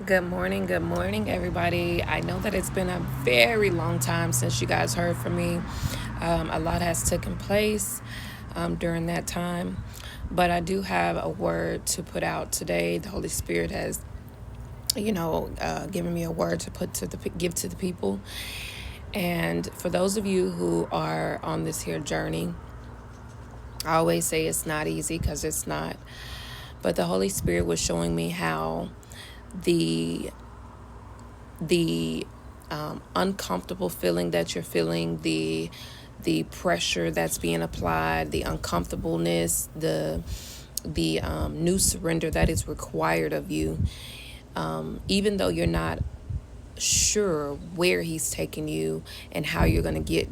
Good morning, everybody. I know that it's been a very long time since you guys heard from me. A lot has taken place during that time, but I do have a word to put out today. The Holy Spirit has, given me a word to give to the people. And for those of you who are on this here journey, I always say it's not easy because it's not. But the Holy Spirit was showing me how the uncomfortable feeling that you're feeling, the pressure that's being applied, the uncomfortableness, the new surrender that is required of you, even though you're not sure where He's taking you and how you're going to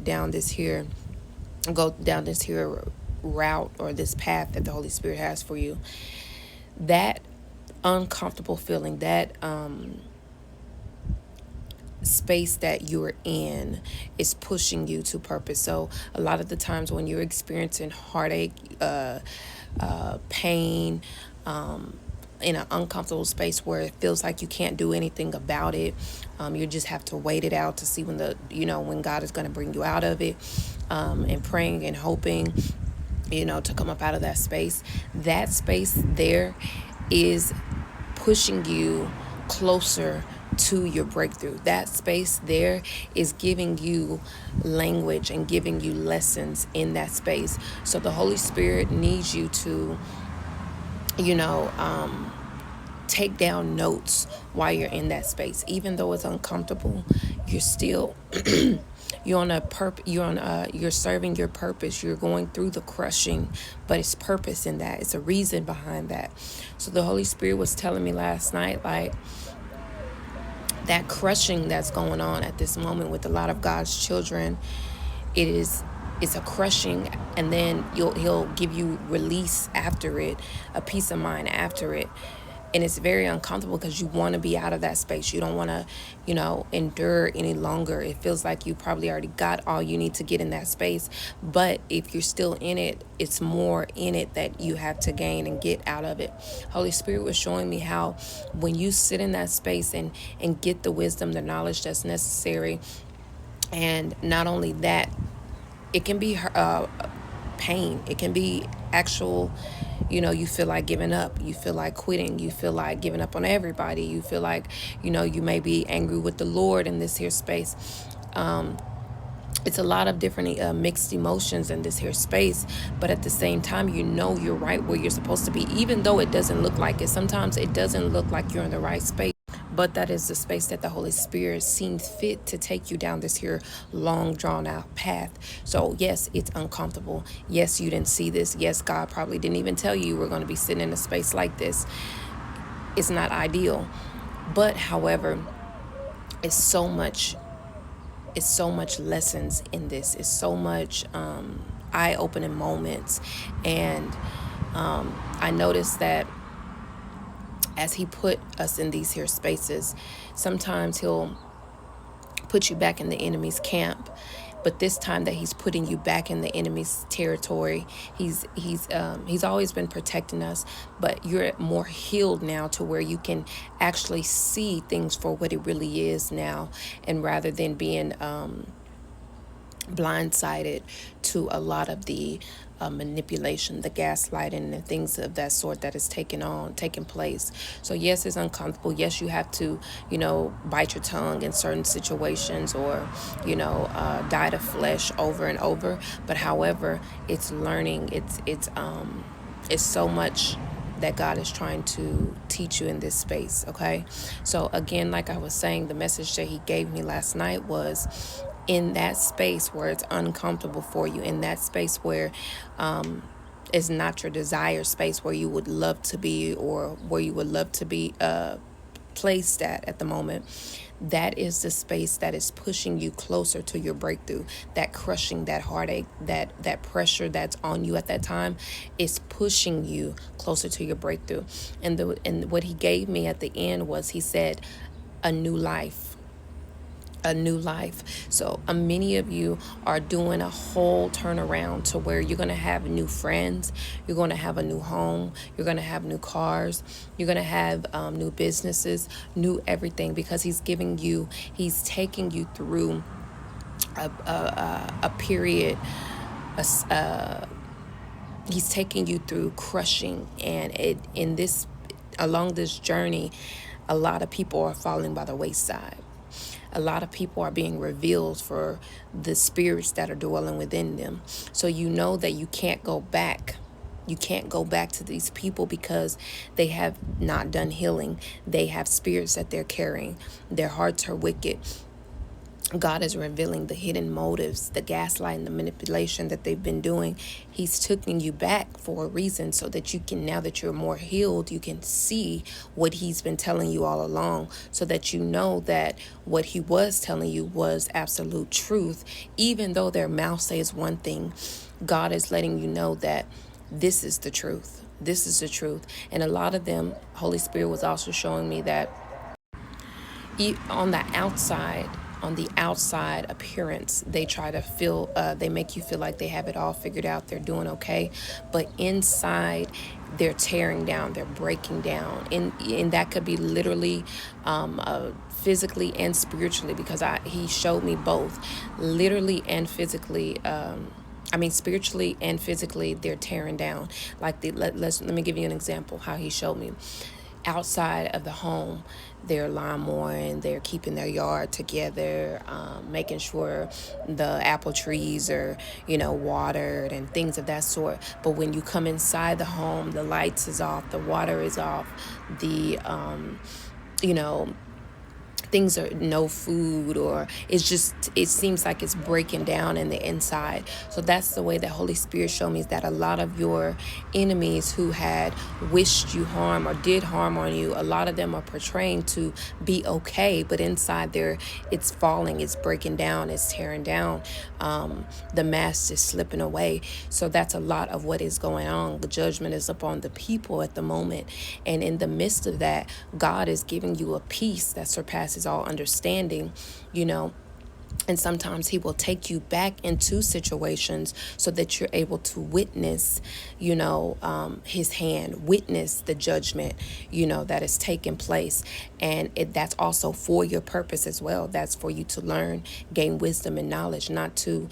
go down this here route or this path that the Holy Spirit has for you. That uncomfortable feeling, that space that you're in is pushing you to purpose. So a lot of the times when you're experiencing heartache, pain, in an uncomfortable space where it feels like you can't do anything about it, you just have to wait it out to see when God is going to bring you out of it, and praying and hoping to come up out of that space. That space there is pushing you closer to your breakthrough. That space there is giving you language and giving you lessons in that space. So the Holy Spirit needs you to, take down notes while you're in that space. Even though it's uncomfortable, you're still you're serving your purpose. You're going through the crushing, but it's purpose in that. It's a reason behind that. So the Holy Spirit was telling me last night, like, that crushing that's going on at this moment with a lot of God's children, it's a crushing, and then he'll give you release after it, a peace of mind after it. And it's very uncomfortable because you want to be out of that space. You don't want to, endure any longer. It feels like you probably already got all you need to get in that space. But if you're still in it, it's more in it that you have to gain and get out of it. Holy Spirit was showing me how when you sit in that space and get the wisdom, the knowledge that's necessary, and not only that, it can be pain. It can be actual, you feel like giving up. You feel like quitting. You feel like giving up on everybody. You feel like, you may be angry with the Lord in this here space. It's a lot of different mixed emotions in this here space, but at the same time, you're right where you're supposed to be, even though it doesn't look like it. Sometimes it doesn't look like you're in the right space, but that is the space that the Holy Spirit seems fit to take you down this here long drawn out path. So yes, it's uncomfortable. Yes, you didn't see this. Yes, God probably didn't even tell you we're going to be sitting in a space like this. It's not ideal, but however, it's so much lessons in this. It's so much eye-opening moments. And I noticed that as He put us in these here spaces, sometimes He'll put you back in the enemy's camp. But this time that He's putting you back in the enemy's territory, he's always been protecting us, but you're more healed now to where you can actually see things for what it really is now, and rather than being blindsided to a lot of the manipulation, the gaslighting, and things of that sort that is taking place. So yes, it's uncomfortable. Yes, you have to, bite your tongue in certain situations, or, die to flesh over and over. But however, it's learning. It's so much that God is trying to teach you in this space. Okay, so again, like I was saying, the message that He gave me last night was, in that space where it's uncomfortable for you, in that space where it's not your desire space, where you would love to be, or where you would love to be placed at the moment, that is the space that is pushing you closer to your breakthrough. That crushing, that heartache, that pressure that's on you at that time is pushing you closer to your breakthrough. And what He gave me at the end was, He said, a new life. a new life. So many of you are doing a whole turnaround to where you're going to have new friends, you're going to have a new home, you're going to have new cars, you're going to have new businesses, new everything, because he's taking you through a period, he's taking you through crushing, and along this journey, a lot of people are falling by the wayside. A lot of people are being revealed for the spirits that are dwelling within them. So you know that you can't go back. You can't go back to these people because they have not done healing. They have spirits that they're carrying. Their hearts are wicked. God is revealing the hidden motives, the gaslighting, the manipulation that they've been doing. He's taking you back for a reason so that you can, now that you're more healed, you can see what he's been telling you all along, so that you know that what he was telling you was absolute truth. Even though their mouth says one thing, God is letting you know that this is the truth. This is the truth. And a lot of them, Holy Spirit was also showing me that on the outside appearance, they try to feel, they make you feel like they have it all figured out, they're doing okay, but inside they're tearing down, they're breaking down, and that could be literally, physically and spiritually, because he showed me both, literally and physically. Spiritually and physically, they're tearing down. Like let me give you an example how he showed me. Outside of the home, they're lawn mowing, they're keeping their yard together, making sure the apple trees are, watered and things of that sort. But when you come inside the home, the lights is off, the water is off, the, things are no food, or it seems like it's breaking down in the inside. So that's the way that Holy Spirit showed me, is that a lot of your enemies who had wished you harm or did harm on you, a lot of them are portraying to be okay, but inside there it's falling, it's breaking down, it's tearing down, the mask is slipping away. So that's a lot of what is going on. The judgment is upon the people at the moment, and in the midst of that, God is giving you a peace that surpasses all understanding, and sometimes he will take you back into situations so that you're able to witness, his hand, witness the judgment, that is taking place. And that's also for your purpose as well. That's for you to learn, gain wisdom and knowledge, not to,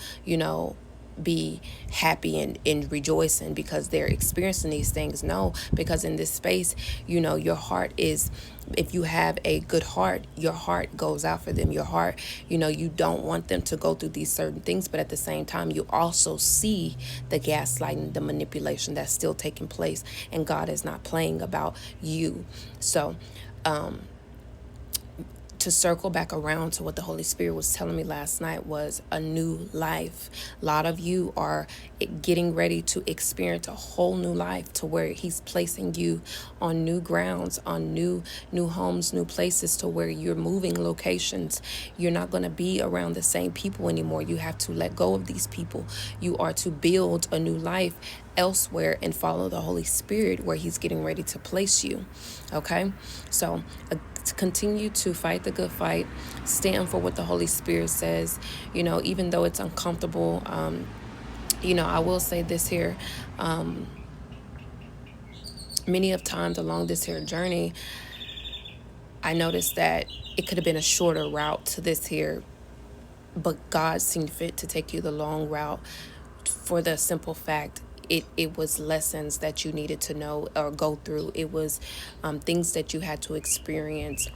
be happy and rejoicing because they're experiencing these things. No, because in this space, your heart is, if you have a good heart, your heart goes out for them. Your heart, you don't want them to go through these certain things, but at the same time, you also see the gaslighting, the manipulation that's still taking place, and God is not playing about you. So, to circle back around to what the Holy Spirit was telling me last night was a new life. A lot of you are getting ready to experience a whole new life, to where he's placing you on new grounds, on new homes, new places, to where you're moving locations. You're not going to be around the same people anymore. You have to let go of these people. You are to build a new life elsewhere and follow the Holy Spirit where he's getting ready to place you. Okay? So to continue to fight the good fight, stand for what the Holy Spirit says, even though it's uncomfortable. I will say this here, many of times along this here journey, I noticed that it could have been a shorter route to this here, but God seemed fit to take you the long route, for the simple fact it was lessons that you needed to know or go through. It was things that you had to experience,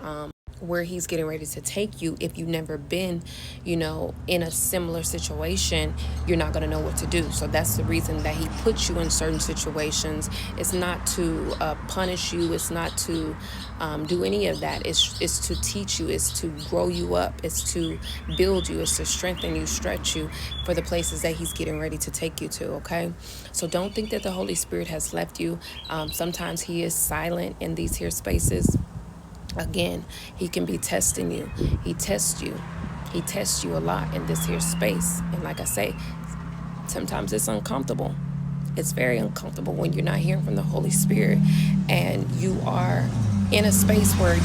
where he's getting ready to take you. If you've never been, in a similar situation, you're not going to know what to do. So that's the reason that he puts you in certain situations. It's not to punish you. It's not to do any of that. It's to teach you. It's to grow you up. It's to build you. It's to strengthen you, stretch you for the places that he's getting ready to take you to, okay? So don't think that the Holy Spirit has left you. Sometimes he is silent in these here spaces. Again, he can be testing you. He tests you. He tests you a lot in this here space. And like I say, sometimes it's uncomfortable. It's very uncomfortable when you're not hearing from the Holy Spirit and you are in a space where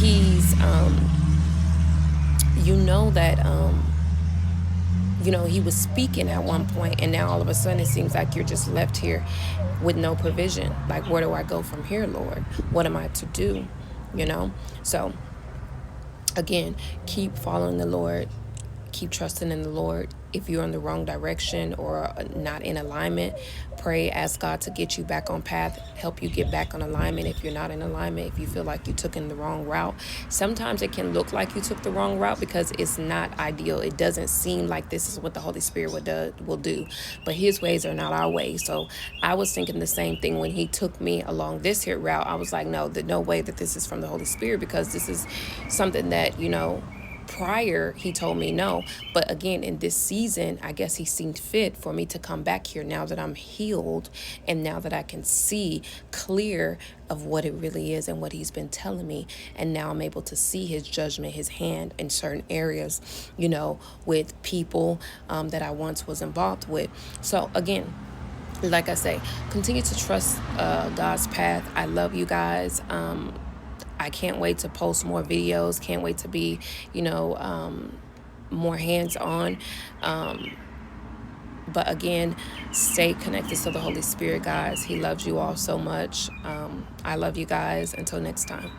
he's you know that he was speaking at one point, and now all of a sudden it seems like you're just left here with no provision. Like, where do I go from here, Lord? What am I to do? So again, keep following the Lord. Keep trusting in the Lord. If you're in the wrong direction or not in alignment, pray, ask God to get you back on path, help you get back on alignment. If you're not in alignment, if you feel like you took in the wrong route, sometimes it can look like you took the wrong route because it's not ideal. It doesn't seem like this is what the Holy Spirit will do, but his ways are not our ways. So I was thinking the same thing when he took me along this here route. I was like, no way that this is from the Holy Spirit, because this is something that, prior he told me no. But again, in this season, I guess he seemed fit for me to come back here now that I'm healed, and now that I can see clear of what it really is and what he's been telling me. And now I'm able to see his judgment, his hand in certain areas, with people that I once was involved with. So again, like I say, continue to trust God's path. I love you guys. I can't wait to post more videos. Can't wait to be, more hands-on. But again, stay connected to the Holy Spirit, guys. He loves you all so much. I love you guys. Until next time.